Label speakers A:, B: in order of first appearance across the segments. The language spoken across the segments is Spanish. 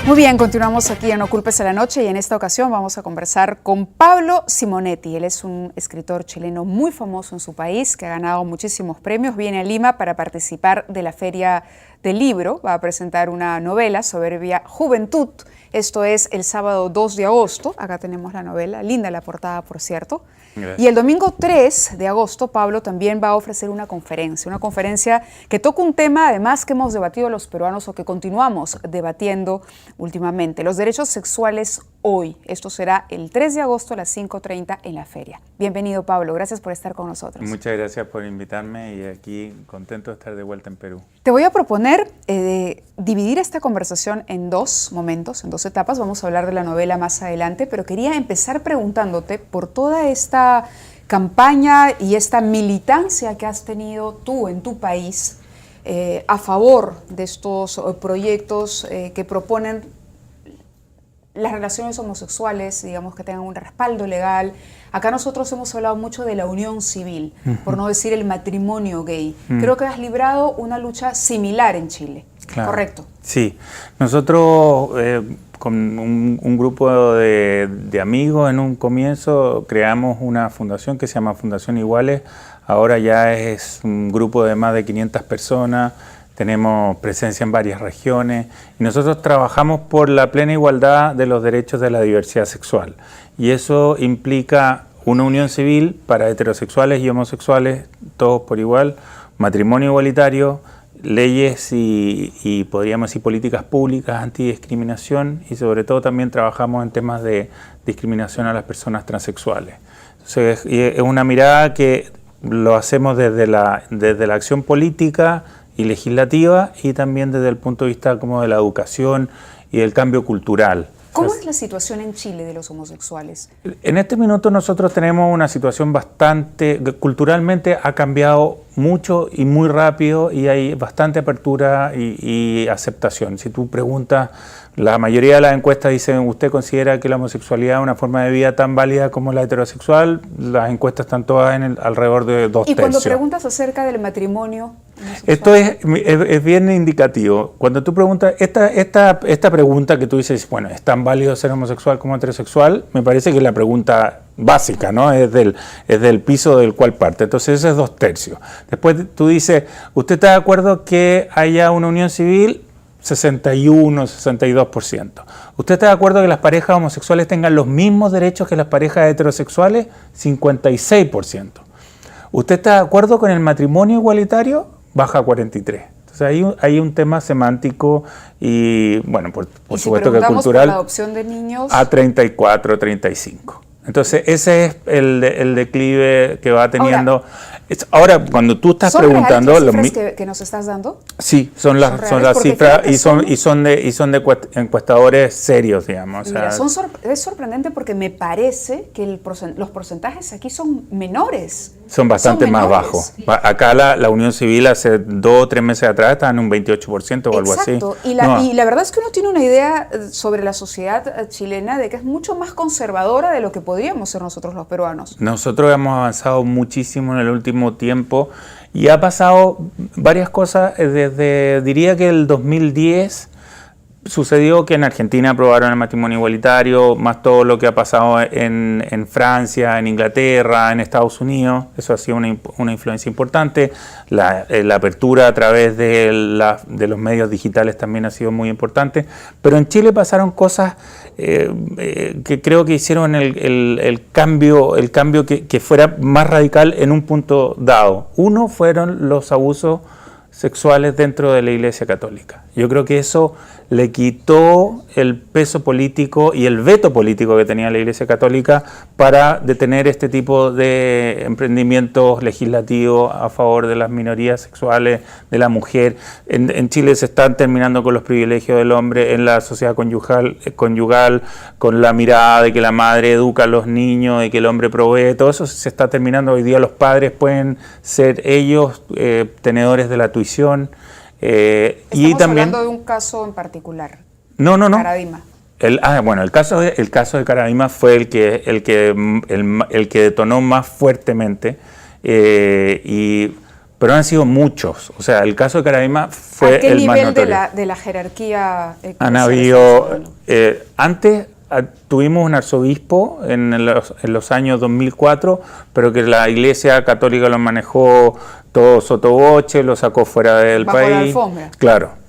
A: Muy bien, continuamos aquí en No Culpes a la Noche y en esta ocasión vamos a conversar con Pablo Simonetti. Él es un escritor chileno muy famoso en su país que ha ganado muchísimos premios. Viene a Lima para participar de la Feria del Libro. Va a presentar una novela, Soberbia Juventud. Esto es el sábado 2 de agosto. Acá tenemos la novela, linda la portada, por cierto. Gracias. Y el domingo 3 de agosto, Pablo también va a ofrecer una conferencia que toca un tema, además, que hemos debatido los peruanos o que continuamos debatiendo últimamente, los derechos sexuales hoy. Esto será el 3 de agosto a las 5:30 en la feria. Bienvenido, Pablo. Gracias por estar con nosotros.
B: Muchas gracias por invitarme y aquí contento de estar de vuelta en Perú.
A: Te voy a proponer dividir esta conversación en dos momentos, en dos etapas. Vamos a hablar de la novela más adelante, pero quería empezar preguntándote por toda esta campaña y esta militancia que has tenido tú en tu país a favor de estos proyectos que proponen las relaciones homosexuales, digamos, que tengan un respaldo legal. Acá nosotros hemos hablado mucho de la unión civil, por no decir el matrimonio gay. Creo que has librado una lucha similar en Chile, claro. ¿Correcto?
B: Sí, nosotros con un grupo de amigos en un comienzo creamos una fundación que se llama Fundación Iguales. Ahora ya es un grupo de más de 500 personas. Tenemos presencia en varias regiones y nosotros trabajamos por la plena igualdad de los derechos de la diversidad sexual. Y eso implica una unión civil para heterosexuales y homosexuales, todos por igual, matrimonio igualitario, leyes y podríamos decir políticas públicas antidiscriminación y sobre todo también trabajamos en temas de discriminación a las personas transexuales. Entonces, es una mirada que lo hacemos desde la acción política y legislativa y también desde el punto de vista como de la educación y del cambio cultural.
A: ¿Cómo es la situación en Chile de los homosexuales?
B: En este minuto nosotros tenemos una situación culturalmente ha cambiado mucho y muy rápido y hay bastante apertura y aceptación. Si tú preguntas, la mayoría de las encuestas dicen, ¿usted considera que la homosexualidad es una forma de vida tan válida como la heterosexual? Las encuestas están todas alrededor de 2 tercios.
A: ¿Y cuando preguntas acerca del matrimonio?
B: Esto es bien indicativo. Cuando tú preguntas, esta pregunta que tú dices, bueno, ¿es tan válido ser homosexual como heterosexual? Me parece que es la pregunta básica, ¿no? Es del piso del cual parte. Entonces, ese es 2 tercios. Después tú dices, ¿usted está de acuerdo que haya una unión civil? 61, 62%. ¿Usted está de acuerdo que las parejas homosexuales tengan los mismos derechos que las parejas heterosexuales? 56%. ¿Usted está de acuerdo con el matrimonio igualitario? Baja a 43%. Entonces hay un tema semántico y, bueno, por supuesto que cultural.
A: Por la adopción de niños.
B: A 34, 35. Entonces ese es el declive que va teniendo. Ahora, cuando tú estás preguntando,
A: ¿son reales las cifras que nos estás dando?
B: Sí, son las cifras y son de encuestadores serios, digamos.
A: Mira, es sorprendente porque me parece que los porcentajes aquí son menores.
B: Son bastante más bajos. Acá la Unión Civil hace 2 o 3 meses atrás estaba en un 28% o algo así.
A: Exacto. Y la verdad es que uno tiene una idea sobre la sociedad chilena de que es mucho más conservadora de lo que podríamos ser nosotros los peruanos.
B: Nosotros hemos avanzado muchísimo en el último tiempo y ha pasado varias cosas diría que el 2010 sucedió que en Argentina aprobaron el matrimonio igualitario, más todo lo que ha pasado en Francia, en Inglaterra, en Estados Unidos. Eso ha sido una influencia importante. La apertura a través de los medios digitales también ha sido muy importante. Pero en Chile pasaron cosas que creo que hicieron el cambio que fuera más radical en un punto dado. Uno fueron los abusos sexuales dentro de la Iglesia Católica. Yo creo que eso le quitó el peso político y el veto político que tenía la Iglesia Católica para detener este tipo de emprendimientos legislativos a favor de las minorías sexuales, de la mujer. En Chile se están terminando con los privilegios del hombre en la sociedad conyugal, con la mirada de que la madre educa a los niños y que el hombre provee. Todo eso se está terminando. Hoy día los padres pueden ser ellos tenedores de la tuición.
A: Estamos hablando de un caso en particular.
B: No.
A: Caradima.
B: El caso de Caradima fue el que detonó más fuertemente y pero han sido muchos. O sea, el caso de Caraima fue
A: ¿A qué
B: el más
A: nivel
B: notorio.
A: de la jerarquía?
B: Han habido, antes tuvimos un arzobispo en los años 2004, pero que la Iglesia Católica lo manejó todo sotoboche, lo sacó fuera del
A: bajo
B: país.
A: La alfombra.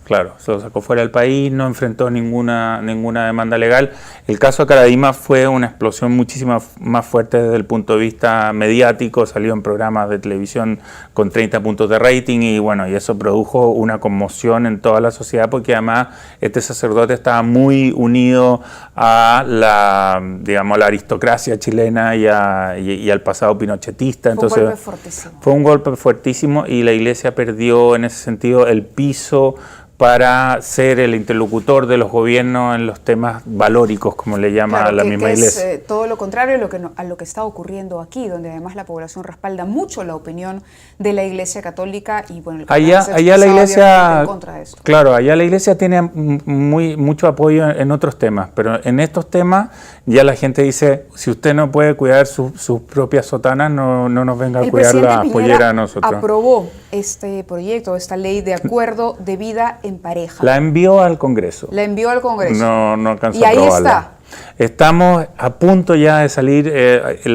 B: Claro, se lo sacó fuera del país, no enfrentó ninguna demanda legal. El caso de Caradima fue una explosión muchísimo más fuerte desde el punto de vista mediático, salió en programas de televisión con 30 puntos de rating y bueno, y eso produjo una conmoción en toda la sociedad porque además este sacerdote estaba muy unido a la, digamos, a la aristocracia chilena y al pasado pinochetista.
A: Fue
B: Entonces,
A: un golpe fortísimo.
B: Fue un golpe fuertísimo y la Iglesia perdió en ese sentido el piso para ser el interlocutor de los gobiernos en los temas valóricos, como le llama la misma Iglesia.
A: Es todo lo contrario a lo que está ocurriendo aquí, donde además la población respalda mucho la opinión de la Iglesia Católica y bueno,
B: allá la Iglesia,
A: en contra de eso.
B: Claro, allá la Iglesia tiene mucho apoyo en otros temas, pero en estos temas ya la gente dice, si usted no puede cuidar sus propias sotanas, no nos venga a cuidar la pollera a nosotros.
A: Aprobó este proyecto, esta ley de acuerdo de vida en pareja.
B: La envió al Congreso.
A: La envió al Congreso.
B: No alcanzó
A: y
B: a
A: ahí
B: aprobarla.
A: está.
B: Estamos a punto ya de salir,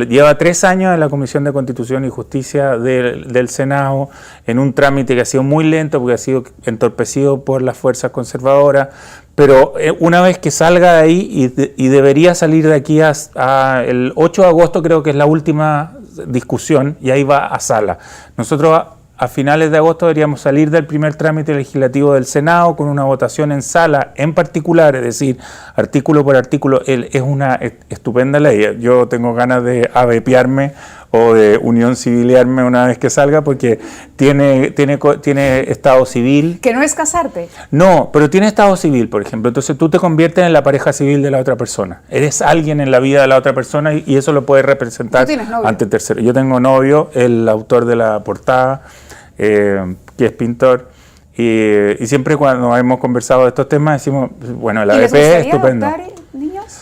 B: lleva 3 años en la Comisión de Constitución y Justicia del Senado, en un trámite que ha sido muy lento porque ha sido entorpecido por las fuerzas conservadoras, pero una vez que salga de ahí y debería salir de aquí el 8 de agosto creo que es la última discusión y ahí va a sala. Nosotros a finales de agosto deberíamos salir del primer trámite legislativo del Senado con una votación en sala en particular, es decir, artículo por artículo. Es una estupenda ley. Yo tengo ganas de avepiarme o de unión civiliarme una vez que salga porque tiene estado civil.
A: ¿Que no es casarte?
B: No, pero tiene estado civil, por ejemplo. Entonces tú te conviertes en la pareja civil de la otra persona. Eres alguien en la vida de la otra persona y eso lo puedes representar ante terceros. Yo tengo novio, el autor de la portada, que es pintor, y siempre cuando hemos conversado de estos temas decimos, bueno, el ABP es estupendo.
A: ¿Adoptar niños?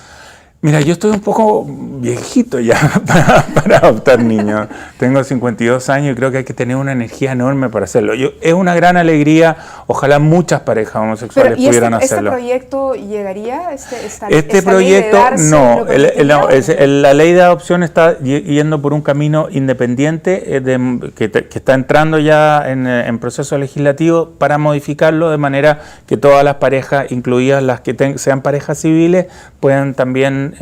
B: Mira, yo estoy un poco viejito ya para adoptar niños. Tengo 52 años y creo que hay que tener una energía enorme para hacerlo. Es una gran alegría, ojalá muchas parejas homosexuales pudieran hacerlo.
A: ¿Este proyecto llegaría?
B: Este proyecto, no. La ley de adopción está yendo por un camino independiente que está entrando ya en proceso legislativo para modificarlo de manera que todas las parejas, incluidas las que sean parejas civiles, puedan también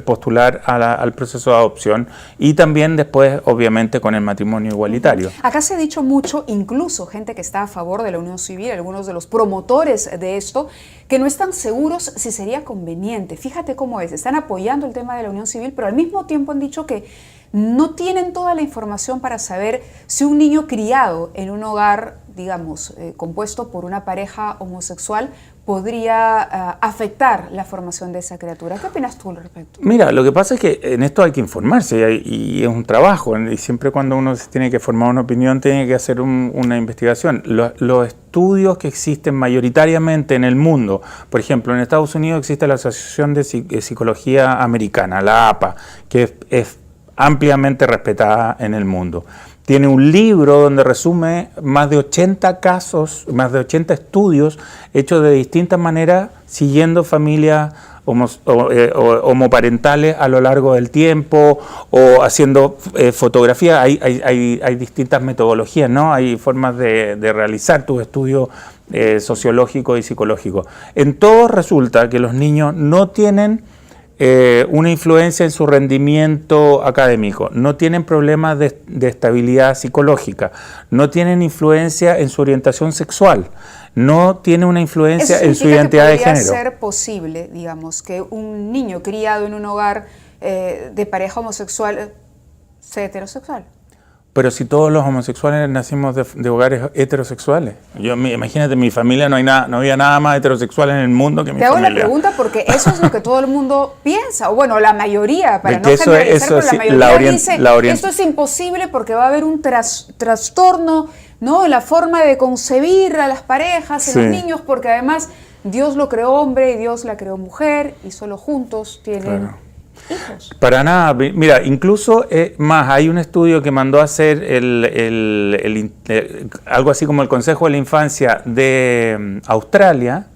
B: postular al proceso de adopción y también después, obviamente, con el matrimonio igualitario.
A: Acá se ha dicho mucho, incluso gente que está a favor de la unión civil, algunos de los promotores de esto, que no están seguros si sería conveniente. Fíjate cómo es, están apoyando el tema de la unión civil, pero al mismo tiempo han dicho que no tienen toda la información para saber si un niño criado en un hogar, digamos, compuesto por una pareja homosexual, podría afectar la formación de esa criatura. ¿Qué opinas tú al respecto?
B: Mira, lo que pasa es que en esto hay que informarse y es un trabajo, y siempre cuando uno se tiene que formar una opinión tiene que hacer una investigación. Los estudios que existen mayoritariamente en el mundo, por ejemplo, en Estados Unidos existe la Asociación de Psicología Americana, la APA, que es ampliamente respetada en el mundo. Tiene un libro donde resume más de 80 casos, más de 80 estudios hechos de distintas maneras, siguiendo familias homoparentales a lo largo del tiempo o haciendo fotografía. Hay distintas metodologías, ¿no? Hay formas de realizar tus estudios sociológicos y psicológicos. En todo resulta que los niños no tienen una influencia en su rendimiento académico, no tienen problemas de estabilidad psicológica, no tienen influencia en su orientación sexual, no tiene una influencia en su identidad de género.
A: ¿Podría ser posible, digamos, que un niño criado en un hogar de pareja homosexual sea heterosexual?
B: Pero si todos los homosexuales nacimos de hogares heterosexuales. Imagínate, en mi familia no había nada más heterosexual en el mundo que mi familia.
A: Te hago la pregunta porque eso es lo que todo el mundo piensa, o bueno, la mayoría, para no generalizar, pero la mayoría dice, esto es imposible porque va a haber un trastorno, ¿no?, en la forma de concebir a las parejas, en los niños, porque además Dios lo creó hombre y Dios la creó mujer y solo juntos tienen...
B: Claro.
A: hijos.
B: Para nada. Mira, incluso más, hay un estudio que mandó a hacer algo así como el Consejo de la Infancia de Australia,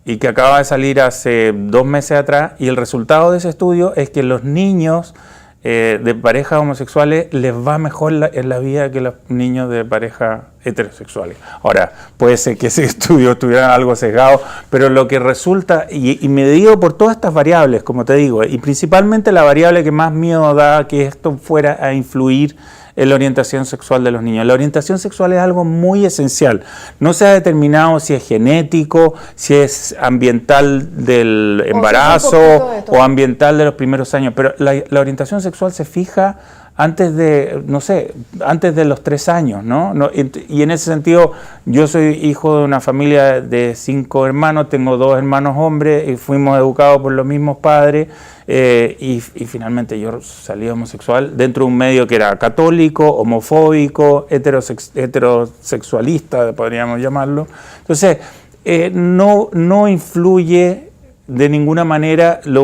B: y que acaba de salir hace 2 meses atrás, y el resultado de ese estudio es que los niños de parejas homosexuales les va mejor en la vida que los niños de parejas heterosexuales. Ahora, puede ser que ese estudio estuviera algo sesgado, pero lo que resulta, y medido por todas estas variables, como te digo, y principalmente la variable que más miedo da que esto fuera a influir en la orientación sexual de los niños. La orientación sexual es algo muy esencial. No se ha determinado si es genético, si es ambiental del embarazo o ambiental de los primeros años, pero la orientación sexual se fija antes de, no sé, antes de los 3 años, ¿no? Y en ese sentido, yo soy hijo de una familia de 5 hermanos, tengo 2 hermanos hombres, y fuimos educados por los mismos padres, y finalmente yo salí homosexual dentro de un medio que era católico, homofóbico, heterosexualista, podríamos llamarlo. Entonces, no influye de ninguna manera. Lo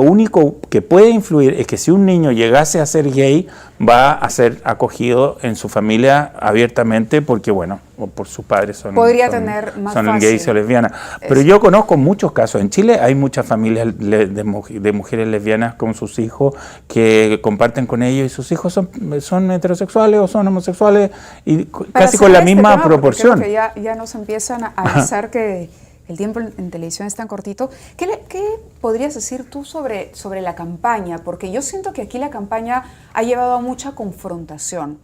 B: único que puede influir es que si un niño llegase a ser gay, va a ser acogido en su familia abiertamente, porque bueno, por sus padres son gays o lesbianas. Pero yo conozco muchos casos. En Chile hay muchas familias de mujeres lesbianas con sus hijos que comparten con ellos, y sus hijos son heterosexuales o son homosexuales, y casi con la misma proporción.
A: Creo que ya nos empiezan a avisar que el tiempo en televisión es tan cortito. ¿Qué podrías decir tú sobre la campaña? Porque yo siento que aquí la campaña ha llevado a mucha confrontación.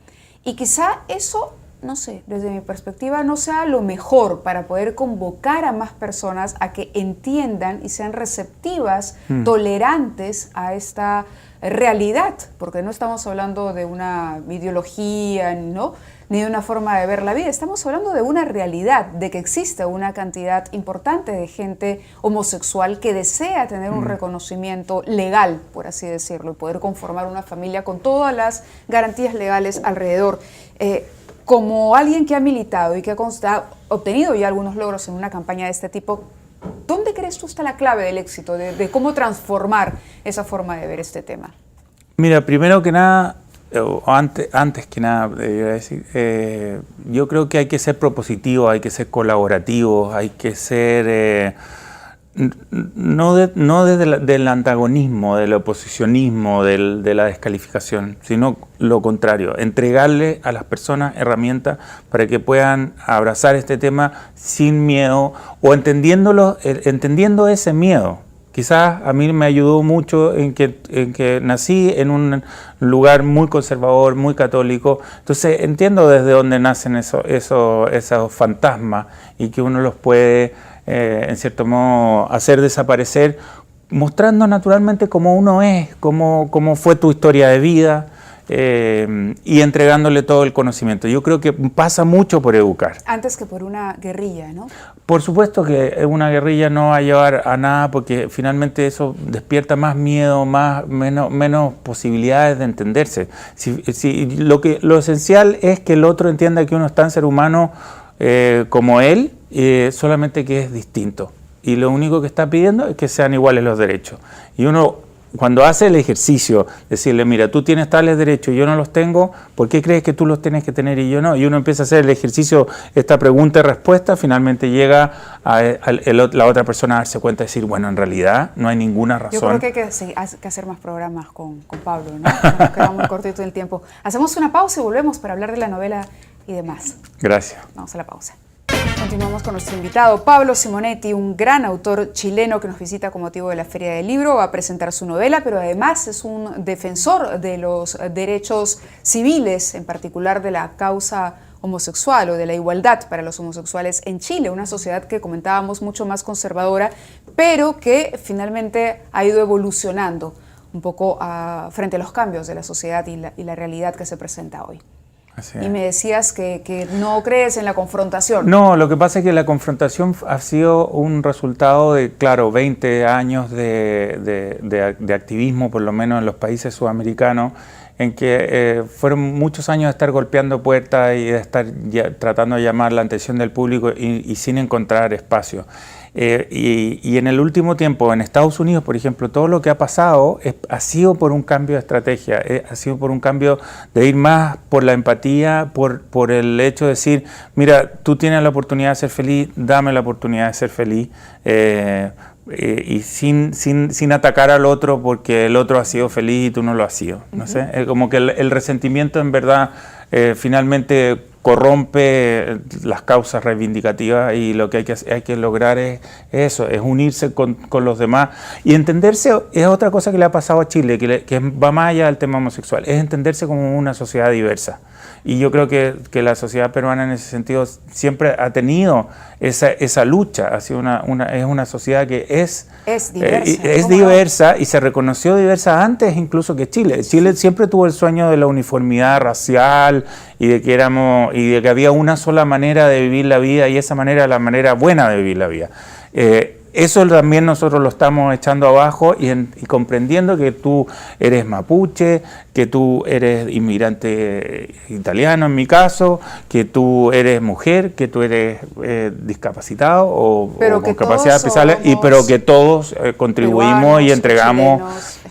A: Y quizá eso, no sé, desde mi perspectiva, no sea lo mejor para poder convocar a más personas a que entiendan y sean receptivas, tolerantes a esta realidad. Porque no estamos hablando de una ideología, ¿no?, ni de una forma de ver la vida. Estamos hablando de una realidad, de que existe una cantidad importante de gente homosexual que desea tener un reconocimiento legal, por así decirlo, y poder conformar una familia con todas las garantías legales alrededor. Como alguien que ha militado y que ha obtenido ya algunos logros en una campaña de este tipo, ¿dónde crees tú está la clave del éxito, de cómo transformar esa forma de ver este tema?
B: Mira, primero que nada, antes que nada, debería decir, yo creo que hay que ser propositivo, hay que ser colaborativo, hay que ser, no desde del antagonismo, del oposicionismo, de la descalificación, sino lo contrario, entregarle a las personas herramientas para que puedan abrazar este tema sin miedo, o entendiendo ese miedo. Quizás a mí me ayudó mucho en que nací en un lugar muy conservador, muy católico. Entonces entiendo desde dónde nacen esos fantasmas, y que uno los puede, en cierto modo, hacer desaparecer, mostrando naturalmente cómo uno es, cómo fue tu historia de vida, y entregándole todo el conocimiento. Yo creo que pasa mucho por educar.
A: Antes que por una guerrilla, ¿no?
B: Por supuesto que una guerrilla no va a llevar a nada, porque finalmente eso despierta más miedo, menos posibilidades de entenderse. Lo esencial es que el otro entienda que uno es tan ser humano como él, solamente que es distinto. Y lo único que está pidiendo es que sean iguales los derechos. Y uno, cuando hace el ejercicio, decirle, mira, tú tienes tales derechos y yo no los tengo, ¿por qué crees que tú los tienes que tener y yo no? Y uno empieza a hacer el ejercicio, esta pregunta y respuesta, finalmente llega a la otra persona a darse cuenta y decir, bueno, en realidad no hay ninguna razón.
A: Yo creo que hay que hacer más programas con Pablo, ¿no? Nos queda muy cortito el tiempo. Hacemos una pausa y volvemos para hablar de la novela y demás.
B: Gracias.
A: Vamos a la pausa. Continuamos con nuestro invitado, Pablo Simonetti, un gran autor chileno que nos visita con motivo de la Feria del Libro. Va a presentar su novela, pero además es un defensor de los derechos civiles, en particular de la causa homosexual o de la igualdad para los homosexuales en Chile, una sociedad que comentábamos mucho más conservadora, pero que finalmente ha ido evolucionando un poco frente a los cambios de la sociedad y la realidad que se presenta hoy. Y me decías que no crees en la confrontación.
B: No, lo que pasa es que la confrontación ha sido un resultado de, claro, 20 años de activismo, por lo menos en los países sudamericanos, en que fueron muchos años de estar golpeando puertas y de estar tratando de llamar la atención del público y sin encontrar espacio. Y en el último tiempo, en Estados Unidos, por ejemplo, todo lo que ha pasado ha sido por un cambio de estrategia, ha sido por un cambio de ir más por la empatía, por el hecho de decir, mira, tú tienes la oportunidad de ser feliz, dame la oportunidad de ser feliz. Y sin atacar al otro porque el otro ha sido feliz y tú no lo has sido. No sé, es como que el resentimiento en verdad finalmente corrompe las causas reivindicativas, y lo que hay que lograr es eso, es unirse con los demás y entenderse. Es otra cosa que le ha pasado a Chile, que va más allá del tema homosexual, es entenderse como una sociedad diversa. Y yo creo que la sociedad peruana en ese sentido siempre ha tenido esa lucha. Ha sido es una sociedad que es diversa y se reconoció diversa antes incluso que Chile. Chile siempre tuvo el sueño de la uniformidad racial y de que había una sola manera de vivir la vida, y esa manera era la manera buena de vivir la vida. Eso también nosotros lo estamos echando abajo y comprendiendo que tú eres mapuche, que tú eres inmigrante italiano en mi caso, que tú eres mujer, que tú eres discapacitado o con capacidades especiales, pero que todos contribuimos y entregamos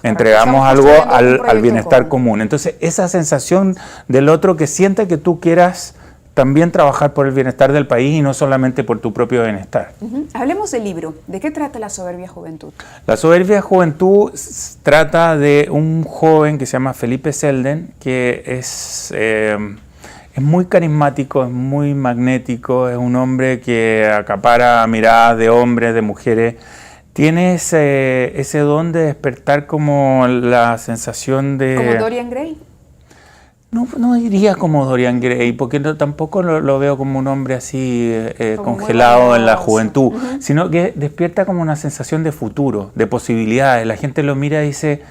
B: algo al bienestar común. Entonces, esa sensación del otro que siente que tú quieras también trabajar por el bienestar del país y no solamente por tu propio bienestar.
A: Hablemos del libro. ¿De qué trata La soberbia juventud?
B: La soberbia juventud trata de un joven que se llama Felipe Selden, que es muy carismático, es muy magnético, es un hombre que acapara miradas de hombres, de mujeres. Tiene ese don de despertar como la sensación de...
A: ¿Como Dorian Gray?
B: No diría como Dorian Gray, porque tampoco lo veo como un hombre así congelado en la juventud, sino que despierta como una sensación de futuro, de posibilidades. La gente lo mira y dice,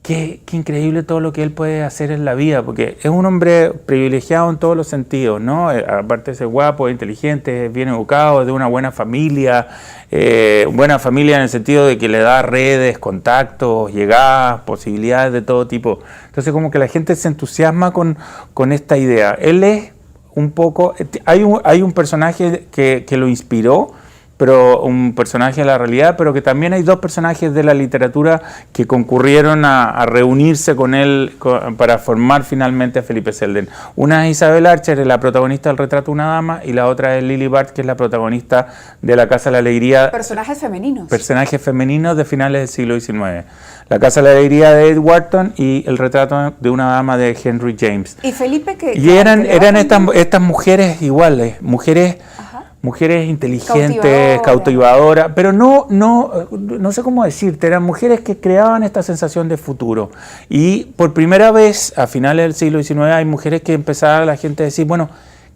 B: qué increíble todo lo que él puede hacer en la vida, porque es un hombre privilegiado en todos los sentidos, ¿no? Aparte de ser guapo, inteligente, bien educado, de una buena familia en el sentido de que le da redes, contactos, llegadas, posibilidades de todo tipo. Entonces como que la gente se entusiasma con esta idea. Él es un poco... Hay un personaje que lo inspiró, pero un personaje de la realidad, pero que también hay dos personajes de la literatura que concurrieron a reunirse con él para formar finalmente a Felipe Selden. Una es Isabel Archer, la protagonista del Retrato de una dama, y la otra es Lily Bart, que es la protagonista de La Casa de la Alegría.
A: Personajes femeninos.
B: Personajes femeninos de finales del siglo XIX. La Casa de la Alegría de Ed Wharton y El Retrato de una dama de Henry James.
A: Y Felipe
B: eran estas mujeres iguales, mujeres inteligentes, cautivadoras, pero no sé cómo decirte, eran mujeres que creaban esta sensación de futuro. Y por primera vez, a finales del siglo XIX, hay mujeres que empezaba la gente a decir, bueno,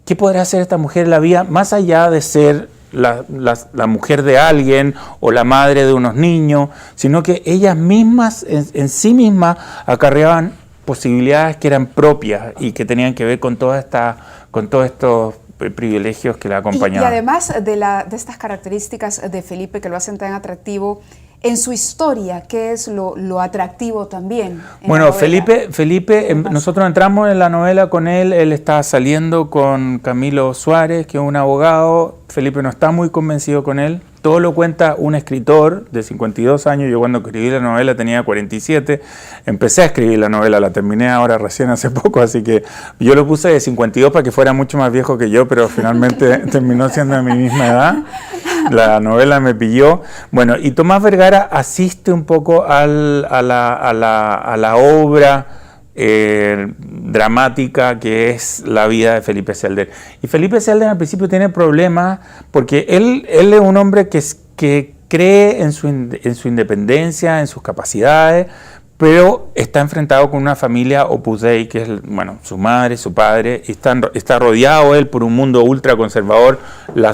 B: ¿qué podrá hacer esta mujer en la vida más allá de ser la mujer de alguien o la madre de unos niños? Sino que ellas mismas, en sí mismas, acarreaban posibilidades que eran propias y que tenían que ver con todos estos privilegios que la acompañaban.
A: Y además de estas características de Felipe que lo hacen tan atractivo, en su historia, ¿qué es lo atractivo también?
B: Bueno, Felipe, nosotros entramos en la novela con él estaba saliendo con Camilo Suárez, que es un abogado. Felipe no está muy convencido con él. Todo lo cuenta un escritor de 52 años. Yo cuando escribí la novela tenía 47. Empecé a escribir la novela, la terminé ahora recién hace poco, así que yo lo puse de 52 para que fuera mucho más viejo que yo, pero finalmente terminó siendo de mi misma edad. La novela me pilló. Bueno, y Tomás Vergara asiste un poco a la obra dramática que es la vida de Felipe Selden. Y Felipe Selden al principio tiene problemas porque él es un hombre que cree en su independencia, en sus capacidades, pero está enfrentado con una familia Opus Dei, que es su madre, su padre, y está rodeado él por un mundo ultraconservador. La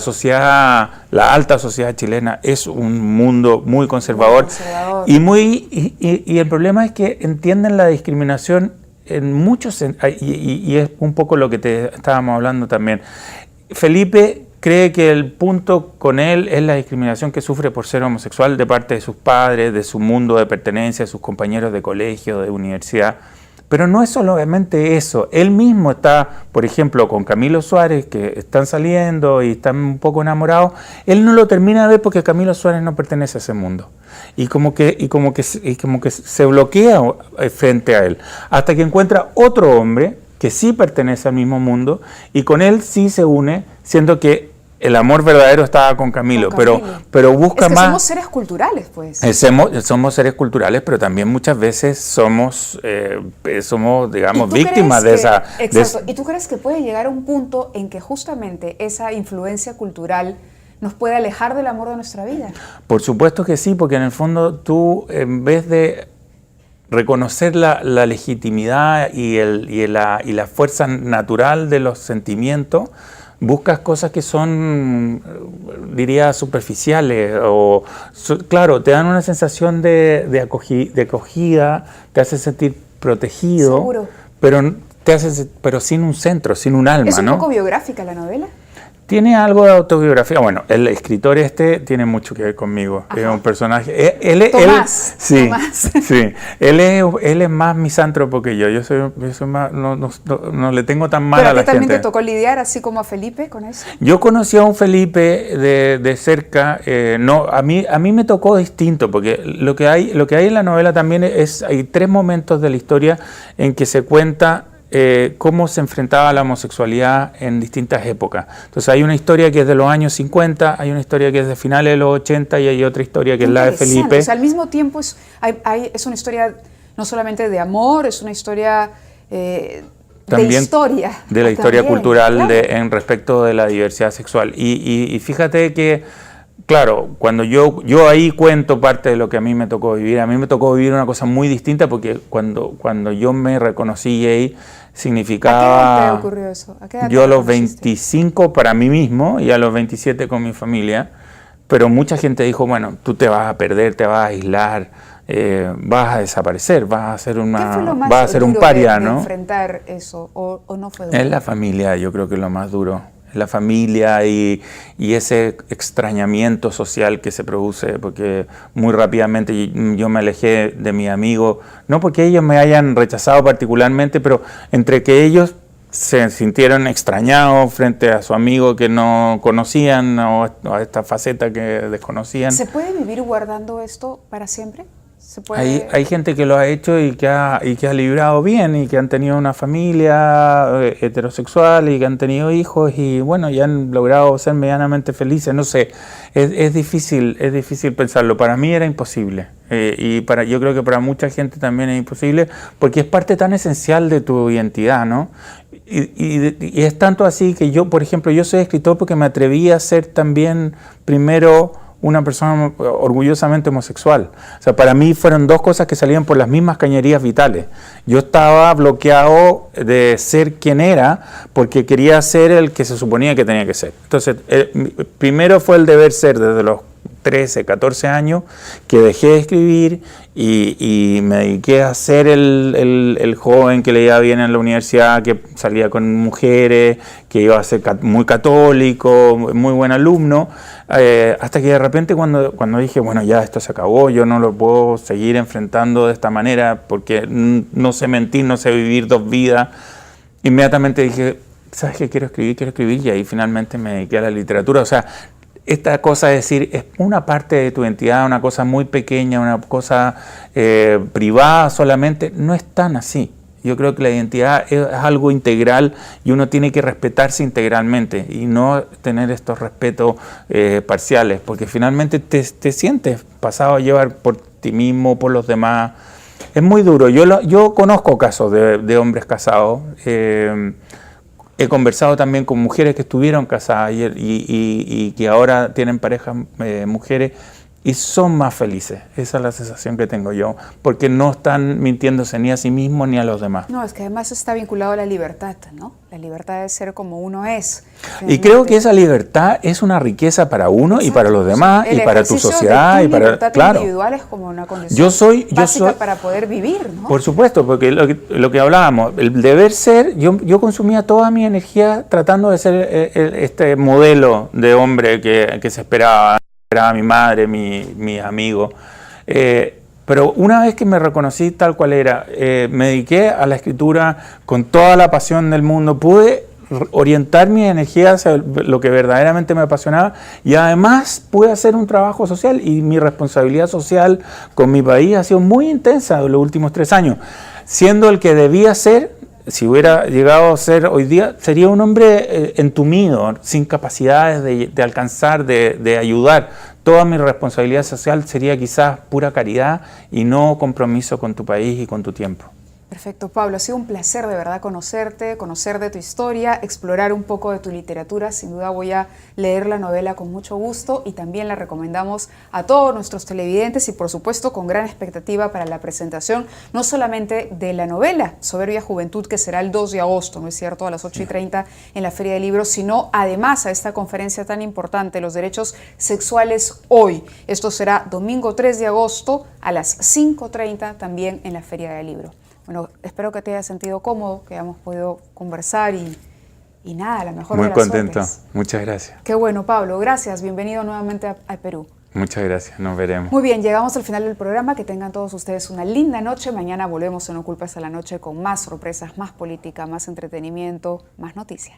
B: alta sociedad chilena es un mundo muy conservador. Y el problema es que entienden la discriminación en muchos, y es un poco lo que te estábamos hablando también. Felipe cree que el punto con él es la discriminación que sufre por ser homosexual de parte de sus padres, de su mundo de pertenencia, de sus compañeros de colegio, de universidad, Pero no es solamente eso. Él mismo está, por ejemplo, con Camilo Suárez, que están saliendo y están un poco enamorados. Él no lo termina de ver porque Camilo Suárez no pertenece a ese mundo. Y como que se bloquea frente a él. Hasta que encuentra otro hombre que sí pertenece al mismo mundo y con él sí se une, siendo que el amor verdadero estaba con Camilo, pero busca más.
A: Somos seres culturales, pues.
B: Somos seres culturales, pero también muchas veces somos digamos, víctimas de esa.
A: Exacto. ¿Y tú crees que puede llegar a un punto en que justamente esa influencia cultural nos puede alejar del amor de nuestra vida?
B: Por supuesto que sí, porque en el fondo tú, en vez de reconocer la legitimidad y la fuerza natural de los sentimientos, buscas cosas que son, diría, superficiales o, claro, te dan una sensación de acogida, te hace sentir protegido.
A: Seguro.
B: Pero sin un centro, sin un alma, ¿no?
A: ¿Es un poco biográfica la novela?
B: Tiene algo de autobiografía. Bueno, el escritor tiene mucho que ver conmigo. Ajá. Es un personaje.
A: Tomás.
B: Sí,
A: Tomás.
B: Sí. Él es más misántropo que yo. Yo soy más, no le tengo tan mal a la gente.
A: ¿Pero a ti también te tocó lidiar, así como a Felipe, con eso?
B: Yo conocí a un Felipe de cerca. A mí me tocó distinto, porque lo que hay en la novela también hay 3 momentos de la historia en que se cuenta cómo se enfrentaba la homosexualidad en distintas épocas. Entonces hay una historia que es de los años 50, hay una historia que es de finales de los 80 y hay otra historia que es la de Felipe.
A: O sea, al mismo tiempo es una historia no solamente de amor, es una historia
B: también
A: de historia.
B: De la historia
A: también,
B: cultural,
A: claro.
B: en respecto de la diversidad sexual. Y fíjate que, claro, cuando yo ahí cuento parte de lo que a mí me tocó vivir. A mí me tocó vivir una cosa muy distinta porque cuando yo me reconocí gay, significaba...
A: ¿A qué edad te ocurrió eso?
B: Yo a los 25 para mí mismo y a los 27 con mi familia, pero mucha gente dijo, bueno, tú te vas a perder, te vas a aislar, vas a desaparecer, vas a ser un paria, ¿no?
A: ¿Enfrentar eso o no fue duro?
B: Es la familia, yo creo que es lo más duro. La familia y ese extrañamiento social que se produce, porque muy rápidamente yo me alejé de mis amigos, no porque ellos me hayan rechazado particularmente, pero entre que ellos se sintieron extrañados frente a su amigo que no conocían o a esta faceta que desconocían.
A: ¿Se puede vivir guardando esto para siempre?
B: Hay gente que lo ha hecho y que ha librado bien y que han tenido una familia heterosexual y que han tenido hijos y bueno, y han logrado ser medianamente felices. No sé, es difícil pensarlo. Para mí era imposible yo creo que para mucha gente también es imposible porque es parte tan esencial de tu identidad, ¿no? Y es tanto así que yo, por ejemplo, yo soy escritor porque me atreví a ser también primero una persona orgullosamente homosexual. O sea, para mí fueron 2 cosas que salían por las mismas cañerías vitales. Yo estaba bloqueado de ser quien era porque quería ser el que se suponía que tenía que ser. Entonces, primero fue el deber ser desde los 13, 14 años, que dejé de escribir y me dediqué a ser el joven que leía bien en la universidad, que salía con mujeres, que iba a ser muy católico, muy buen alumno, hasta que de repente cuando dije, bueno, ya esto se acabó, yo no lo puedo seguir enfrentando de esta manera porque no sé mentir, no sé vivir 2 vidas, inmediatamente dije, ¿sabes qué? Quiero escribir y ahí finalmente me dediqué a la literatura. O sea, esta cosa de decir, es una parte de tu identidad, una cosa muy pequeña, una cosa privada solamente, no es tan así. Yo creo que la identidad es algo integral y uno tiene que respetarse integralmente y no tener estos respetos parciales, porque finalmente te sientes pasado a llevar por ti mismo, por los demás. Es muy duro. Yo conozco casos de hombres casados. He conversado también con mujeres que estuvieron casadas y que ahora tienen parejas mujeres y son más felices. Esa es la sensación que tengo yo, porque no están mintiéndose ni a sí mismos ni a los demás.
A: No, es que además está vinculado a la libertad, ¿no? La libertad de ser como uno es.
B: Y creo que esa libertad es una riqueza para uno. Exacto. Y para los demás y para tu sociedad y para
A: libertad individual es como una condición básica para poder vivir, ¿no?
B: Por supuesto, porque lo que hablábamos, el deber ser, yo consumía toda mi energía tratando de ser este modelo de hombre que se esperaba mi madre, mi amigo. Pero una vez que me reconocí tal cual era, me dediqué a la escritura con toda la pasión del mundo, pude orientar mi energía hacia lo que verdaderamente me apasionaba y además pude hacer un trabajo social y mi responsabilidad social con mi país ha sido muy intensa en los últimos 3 años, siendo el que debía ser. Si hubiera llegado a ser hoy día, sería un hombre entumido, sin capacidades de alcanzar, de ayudar. Toda mi responsabilidad social sería quizás pura caridad y no compromiso con tu país y con tu tiempo.
A: Perfecto, Pablo. Ha sido un placer de verdad conocerte, conocer de tu historia, explorar un poco de tu literatura. Sin duda voy a leer la novela con mucho gusto y también la recomendamos a todos nuestros televidentes y por supuesto con gran expectativa para la presentación, no solamente de la novela Soberbia Juventud, que será el 2 de agosto, ¿no es cierto?, a las 8:30 en la Feria del Libro, sino además a esta conferencia tan importante, Los Derechos Sexuales Hoy. Esto será domingo 3 de agosto a las 5:30 también en la Feria del Libro. Bueno, espero que te hayas sentido cómodo, que hayamos podido conversar y nada, la mejor de las suertes. Muy contento,
B: muchas gracias.
A: Qué bueno, Pablo, gracias, bienvenido nuevamente a Perú.
B: Muchas gracias, nos veremos.
A: Muy bien, llegamos al final del programa, que tengan todos ustedes una linda noche. Mañana volvemos en No Culpes a la Noche con más sorpresas, más política, más entretenimiento, más noticias.